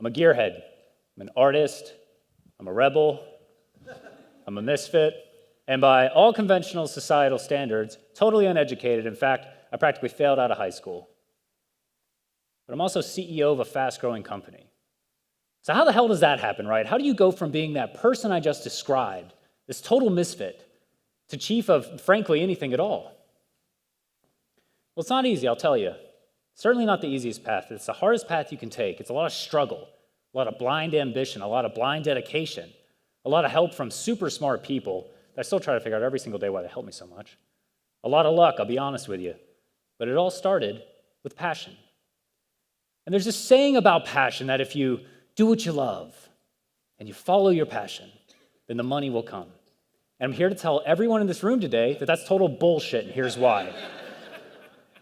I'm a gearhead. I'm an artist. I'm a rebel. I'm a misfit. And by all conventional societal standards, totally uneducated. In fact, I practically failed out of high school. But I'm also CEO of a fast-growing company. So how the hell does that happen, right? How do you go from being that person I just described, this total misfit, to chief of, frankly, anything at all? Well, it's not easy, I'll tell you. Certainly not the easiest path. It's the hardest path you can take. It's a lot of struggle, a lot of blind ambition, a lot of blind dedication, a lot of help from super smart people that I still try to figure out every single day why they help me so much. A lot of luck, I'll be honest with you. But it all started with passion. And there's this saying about passion that if you do what you love and you follow your passion, then the money will come. And I'm here to tell everyone in this room today that that's total bullshit, and here's why.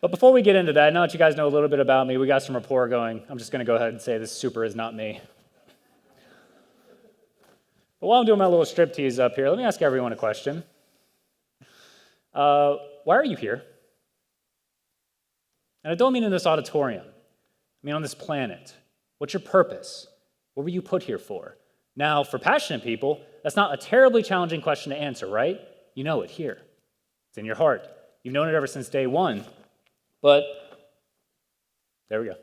But before we get into that, now that you guys know a little bit about me, we got some rapport going. I'm just going to go ahead and say this super is not me. But while I'm doing my little striptease up here, let me ask everyone a question. Why are you here? And I don't mean in this auditorium. I mean on this planet. What's your purpose? What were you put here for? Now, for passionate people, that's not a terribly challenging question to answer, right? You know it here. It's in your heart. You've known it ever since day one. But there we go.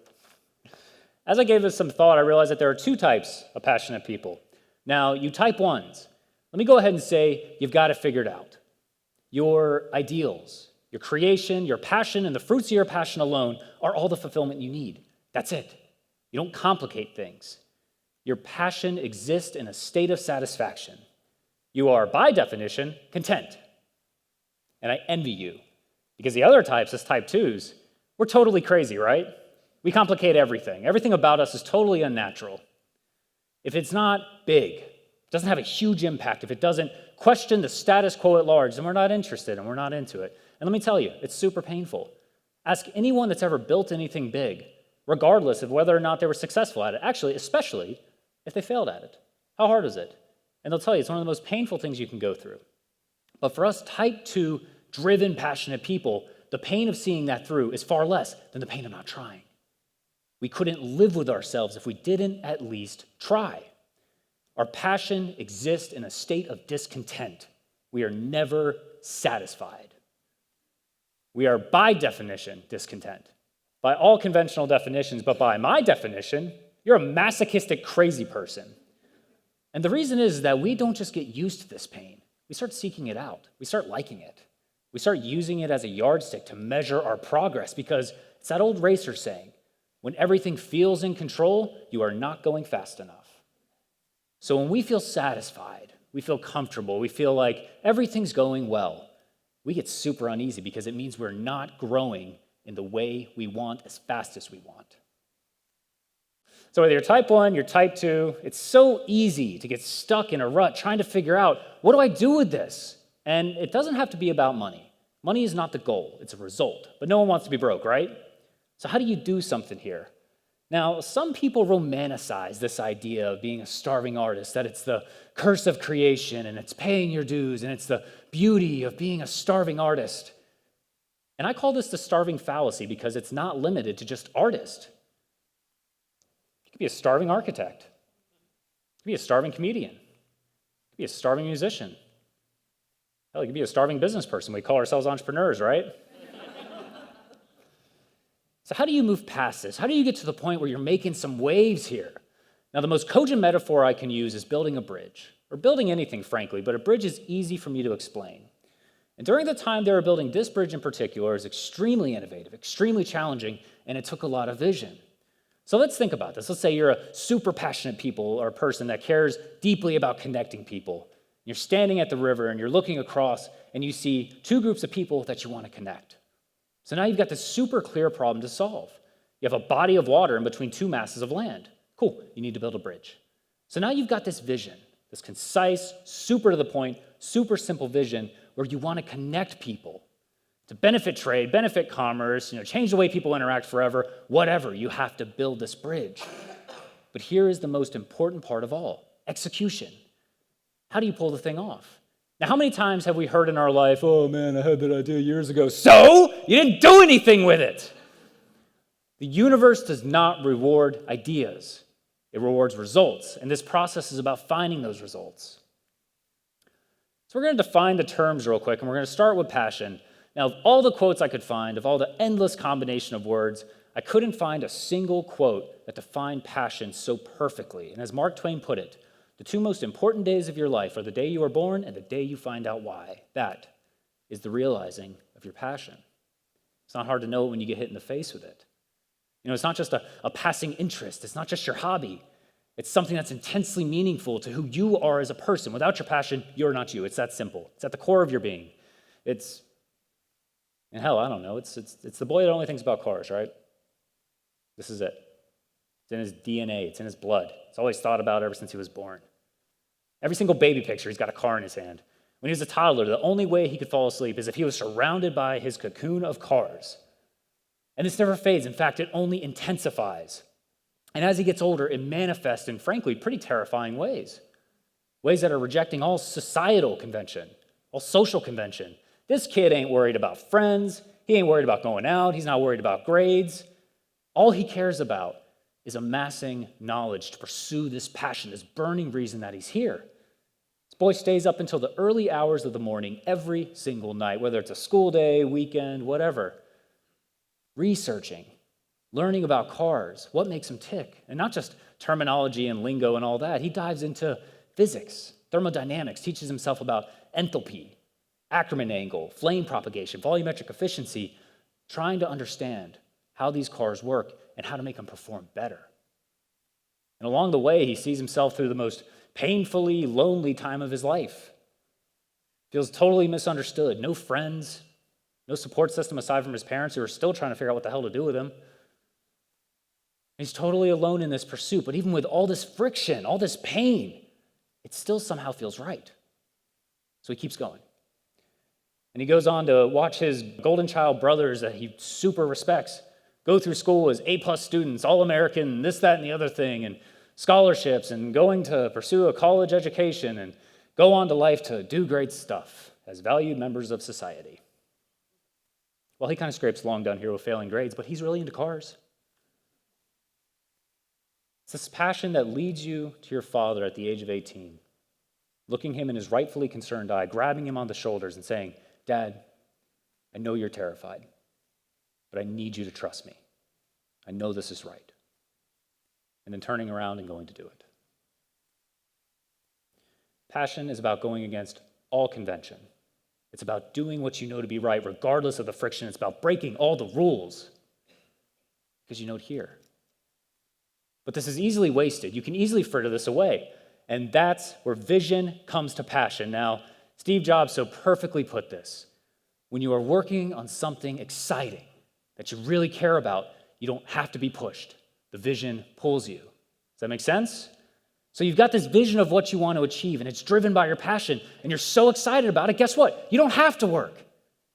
As I gave this some thought, I realized that there are two types of passionate people. Now, you type ones. Let me go ahead and say you've got it figured out. Your ideals, your creation, your passion, and the fruits of your passion alone are all the fulfillment you need. That's it. You don't complicate things. Your passion exists in a state of satisfaction. You are, by definition, content. And I envy you. Because the other types, as type 2s, we're totally crazy, right? We complicate everything. Everything about us is totally unnatural. If it's not big, it doesn't have a huge impact, if it doesn't question the status quo at large, then we're not interested and we're not into it. And let me tell you, it's super painful. Ask anyone that's ever built anything big, regardless of whether or not they were successful at it. Actually, especially if they failed at it. How hard is it? And they'll tell you it's one of the most painful things you can go through. But for us type 2 driven, passionate people, the pain of seeing that through is far less than the pain of not trying. We couldn't live with ourselves if we didn't at least try. Our passion exists in a state of discontent. We are never satisfied. We are, by definition, discontent. By all conventional definitions, but by my definition, you're a masochistic, crazy person. And the reason is that we don't just get used to this pain. We start seeking it out. We start liking it. We start using it as a yardstick to measure our progress because it's that old racer saying, when everything feels in control, you are not going fast enough. So when we feel satisfied, we feel comfortable, we feel like everything's going well, we get super uneasy because it means we're not growing in the way we want as fast as we want. So whether you're type 1, you're type 2, it's so easy to get stuck in a rut trying to figure out, what do I do with this? And it doesn't have to be about money. Money is not the goal, it's a result. But no one wants to be broke, right? So how do you do something here? Now, some people romanticize this idea of being a starving artist, that it's the curse of creation, and it's paying your dues, and it's the beauty of being a starving artist. And I call this the starving fallacy because it's not limited to just artist. You could be a starving architect. You could be a starving comedian. You could be a starving musician. Hell, you could be a starving business person. We call ourselves entrepreneurs, right? So how do you move past this? How do you get to the point where you're making some waves here? Now, the most cogent metaphor I can use is building a bridge, or building anything, frankly, but a bridge is easy for me to explain. And during the time they were building this bridge in particular, it was extremely innovative, extremely challenging, and it took a lot of vision. So let's think about this. Let's say you're a super passionate people or a person that cares deeply about connecting people. You're standing at the river and you're looking across and you see two groups of people that you want to connect. So now you've got this super clear problem to solve. You have a body of water in between two masses of land. Cool, you need to build a bridge. So now you've got this vision, this concise, super to the point, super simple vision where you want to connect people to benefit trade, benefit commerce, change the way people interact forever, whatever. You have to build this bridge. But here is the most important part of all, execution. How do you pull the thing off? Now, how many times have we heard in our life, oh man, I had that idea years ago, so you didn't do anything with it? The universe does not reward ideas. It rewards results, and this process is about finding those results. So we're going to define the terms real quick, and we're going to start with passion. Now, of all the quotes I could find, of all the endless combination of words, I couldn't find a single quote that defined passion so perfectly. And as Mark Twain put it, the two most important days of your life are the day you are born and the day you find out why. That is the realizing of your passion. It's not hard to know it when you get hit in the face with it. It's not just a passing interest. It's not just your hobby. It's something that's intensely meaningful to who you are as a person. Without your passion, you're not you. It's that simple. It's at the core of your being. And hell, I don't know. It's the boy that only thinks about cars, right? This is it. It's in his DNA. It's in his blood. It's always thought about ever since he was born. Every single baby picture, he's got a car in his hand. When he was a toddler, the only way he could fall asleep is if he was surrounded by his cocoon of cars. And this never fades. In fact, it only intensifies. And as he gets older, it manifests in, frankly, pretty terrifying ways. Ways that are rejecting all societal convention, all social convention. This kid ain't worried about friends. He ain't worried about going out. He's not worried about grades. All he cares about is amassing knowledge to pursue this passion, this burning reason that he's here. This boy stays up until the early hours of the morning every single night, whether it's a school day, weekend, whatever, researching, learning about cars, what makes them tick, and not just terminology and lingo and all that. He dives into physics, thermodynamics, teaches himself about enthalpy, Ackermann angle, flame propagation, volumetric efficiency, trying to understand how these cars work and how to make them perform better. And along the way, he sees himself through the most painfully lonely time of his life. Feels totally misunderstood, no friends, no support system aside from his parents who are still trying to figure out what the hell to do with him. He's totally alone in this pursuit, but even with all this friction, all this pain, it still somehow feels right. So he keeps going. And he goes on to watch his golden child brothers that he super respects go through school as A-plus students, all-American, this, that, and the other thing, and scholarships, and going to pursue a college education, and go on to life to do great stuff as valued members of society. Well, he kind of scrapes along down here with failing grades, but he's really into cars. It's this passion that leads you to your father at the age of 18, looking him in his rightfully concerned eye, grabbing him on the shoulders and saying, "Dad, I know you're terrified, but I need you to trust me. I know this is right." And then turning around and going to do it. Passion is about going against all convention. It's about doing what you know to be right, regardless of the friction. It's about breaking all the rules, because you know it here. But this is easily wasted. You can easily fritter this away. And that's where vision comes to passion. Now, Steve Jobs so perfectly put this. When you are working on something exciting that you really care about, you don't have to be pushed. The vision pulls you. Does that make sense? So you've got this vision of what you want to achieve, and it's driven by your passion, and you're so excited about it. Guess what? You don't have to work.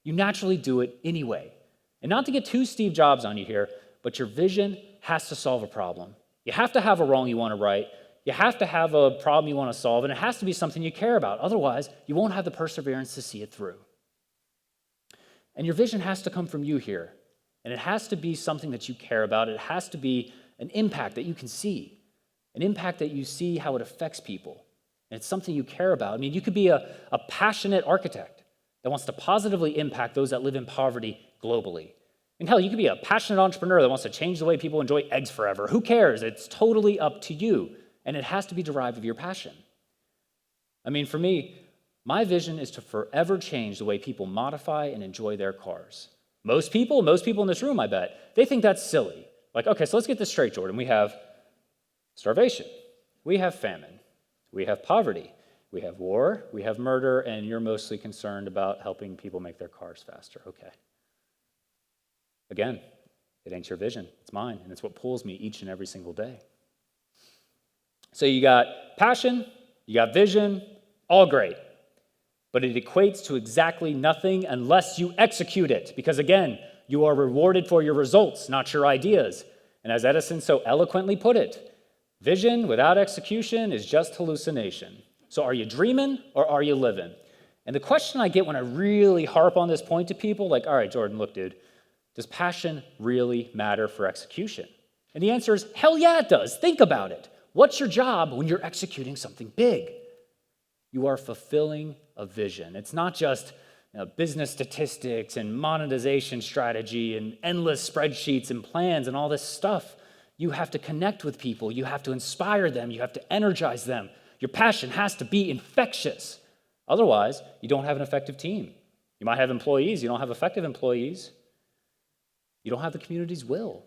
You naturally do it anyway. And not to get too Steve Jobs on you here, but your vision has to solve a problem. You have to have a wrong you want to right. You have to have a problem you want to solve, and it has to be something you care about. Otherwise, you won't have the perseverance to see it through. And your vision has to come from you here. And it has to be something that you care about. It has to be an impact that you can see, an impact that you see how it affects people. And it's something you care about. I mean, you could be a passionate architect that wants to positively impact those that live in poverty globally. And hell, you could be a passionate entrepreneur that wants to change the way people enjoy eggs forever. Who cares? It's totally up to you. And it has to be derived of your passion. I mean, for me, my vision is to forever change the way people modify and enjoy their cars. Most people in this room, I bet, they think that's silly. Like, okay, so let's get this straight, Jordan. We have starvation. We have famine. We have poverty. We have war. We have murder. And you're mostly concerned about helping people make their cars faster. Okay. Again, it ain't your vision. It's mine. And it's what pulls me each and every single day. So you got passion, you got vision, all great. But it equates to exactly nothing unless you execute it. Because again, you are rewarded for your results, not your ideas. And as Edison so eloquently put it, vision without execution is just hallucination. So are you dreaming or are you living? And the question I get when I really harp on this point to people, like, all right, Jordan, look, dude, does passion really matter for execution? And the answer is, hell yeah, it does. Think about it. What's your job when you're executing something big? You are fulfilling a vision. It's not just business statistics and monetization strategy and endless spreadsheets and plans and all this stuff. You have to connect with people. You have to inspire them. You have to energize them. Your passion has to be infectious. Otherwise, you don't have an effective team. You might have employees. You don't have effective employees. You don't have the community's will.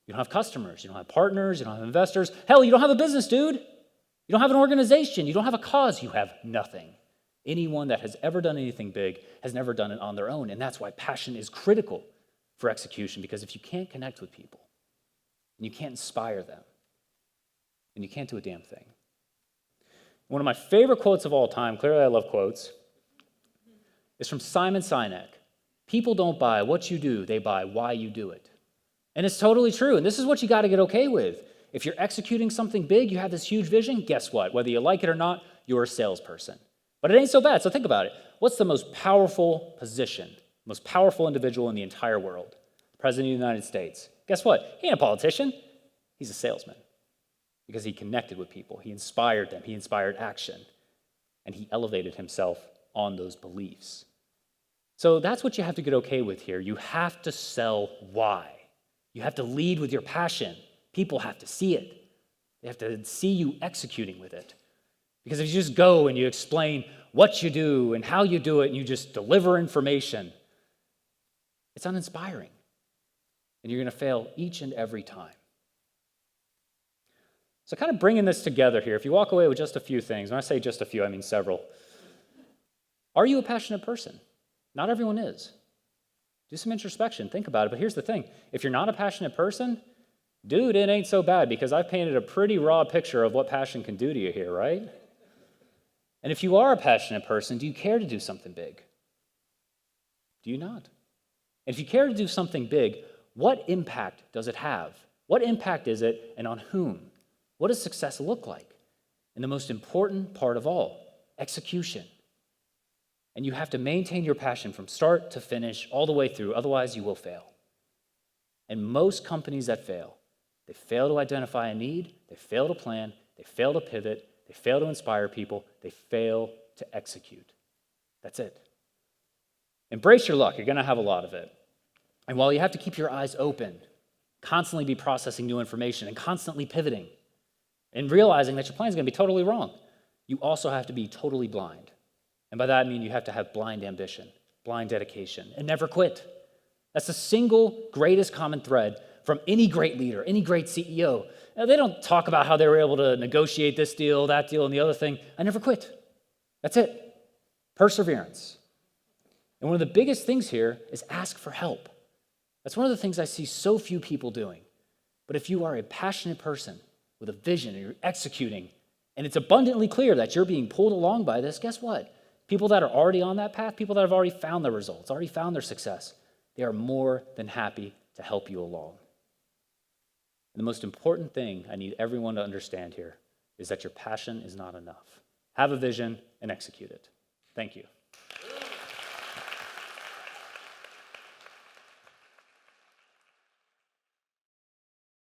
You don't have customers. You don't have partners. You don't have investors. Hell, you don't have a business, dude. You don't have an organization. You don't have a cause. You have nothing. Anyone that has ever done anything big has never done it on their own. And that's why passion is critical for execution, because if you can't connect with people and you can't inspire them, then you can't do a damn thing. One of my favorite quotes of all time, clearly I love quotes, is from Simon Sinek. People don't buy what you do, they buy why you do it. And it's totally true. And this is what you got to get okay with. If you're executing something big, you have this huge vision, guess what? Whether you like it or not, you're a salesperson. But it ain't so bad, so think about it. What's the most powerful position, most powerful individual in the entire world? The President of the United States. Guess what? He ain't a politician. He's a salesman. Because he connected with people. He inspired them. He inspired action. And he elevated himself on those beliefs. So that's what you have to get okay with here. You have to sell why. You have to lead with your passion. People have to see it. They have to see you executing with it. Because if you just go and you explain what you do and how you do it and you just deliver information, it's uninspiring. And you're going to fail each and every time. So kind of bringing this together here, if you walk away with just a few things, when I say just a few, I mean several. Are you a passionate person? Not everyone is. Do some introspection, think about it. But here's the thing. If you're not a passionate person, dude, it ain't so bad, because I've painted a pretty raw picture of what passion can do to you here, right? And if you are a passionate person, do you care to do something big? Do you not? And if you care to do something big, what impact does it have? What impact is it, and on whom? What does success look like? And the most important part of all, execution. And you have to maintain your passion from start to finish, all the way through, otherwise you will fail. And most companies that fail, they fail to identify a need, they fail to plan, they fail to pivot, they fail to inspire people, they fail to execute. That's it. Embrace your luck, you're gonna have a lot of it. And while you have to keep your eyes open, constantly be processing new information and constantly pivoting, and realizing that your plan is going to be totally wrong, you also have to be totally blind. And by that I mean you have to have blind ambition, blind dedication, and never quit. That's the single greatest common thread from any great leader, any great CEO. Now, they don't talk about how they were able to negotiate this deal, that deal, and the other thing. I never quit. That's it. Perseverance. And one of the biggest things here is ask for help. That's one of the things I see so few people doing. But if you are a passionate person with a vision and you're executing, and it's abundantly clear that you're being pulled along by this, guess what? People that are already on that path, people that have already found their results, already found their success, they are more than happy to help you along. And the most important thing I need everyone to understand here is that your passion is not enough. Have a vision and execute it. Thank you.